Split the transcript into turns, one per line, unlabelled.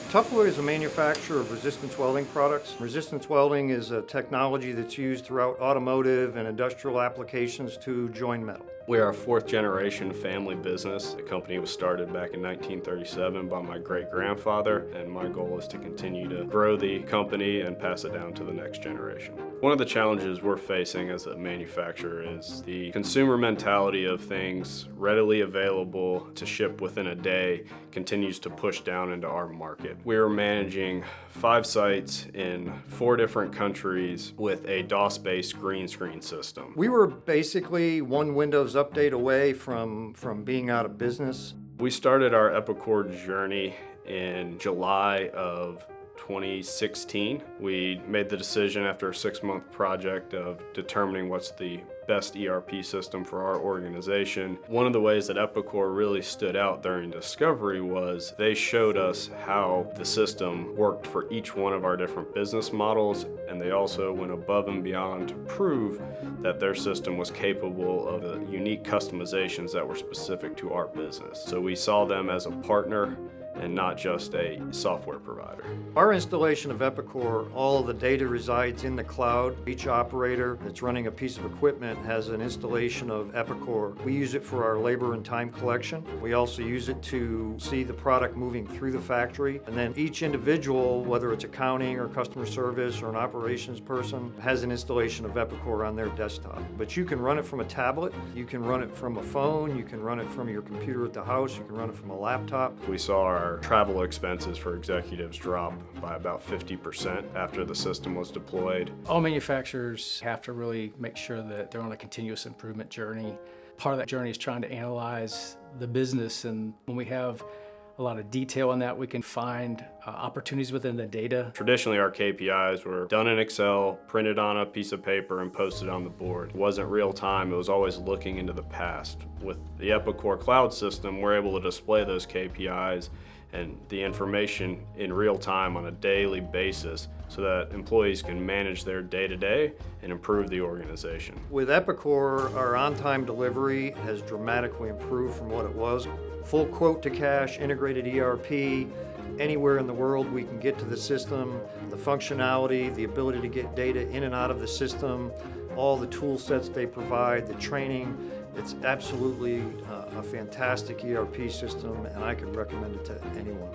Tuffaloy is a manufacturer of resistance welding products. Resistance welding is a technology that's used throughout automotive and industrial applications to join metal.
We are a fourth-generation family business. The company was started back in 1937 by my great-grandfather, and my goal is to continue to grow the company and pass it down to the next generation. One of the challenges we're facing as a manufacturer is the consumer mentality of things readily available to ship within a day continues to push down into our market. We're managing 5 sites in 4 different countries with a DOS-based green screen system.
We were basically one Windows update away from being out of business.
We started our Epicor journey in July of 2016. We made the decision after a 6-month project of determining what's the best ERP system for our organization. One of the ways that Epicor really stood out during discovery was they showed us how the system worked for each one of our different business models, and they also went above and beyond to prove that their system was capable of the unique customizations that were specific to our business. So we saw them as a partner and not just a software provider.
Our installation of Epicor, all of the data resides in the cloud. Each operator that's running a piece of equipment has an installation of Epicor. We use it for our labor and time collection. We also use it to see the product moving through the factory. And then each individual, whether it's accounting or customer service or an operations person, has an installation of Epicor on their desktop. But you can run it from a tablet, you can run it from a phone, you can run it from your computer at the house, you can run it from a laptop.
We saw our travel expenses for executives drop by about 50% after the system was deployed.
All manufacturers have to really make sure that they're on a continuous improvement journey. Part of that journey is trying to analyze the business, and when we have a lot of detail on that, we can find opportunities within the data.
Traditionally, our KPIs were done in Excel, printed on a piece of paper, and posted on the board. It wasn't real time, it was always looking into the past. With the Epicor cloud system, we're able to display those KPIs and the information in real time on a daily basis so that employees can manage their day-to-day and improve the organization.
With Epicor, our on-time delivery has dramatically improved from what it was. Full quote-to-cash, integrated ERP, anywhere in the world we can get to the system, the functionality, the ability to get data in and out of the system, all the tool sets they provide, the training. It's absolutely a fantastic ERP system, and I could recommend it to anyone.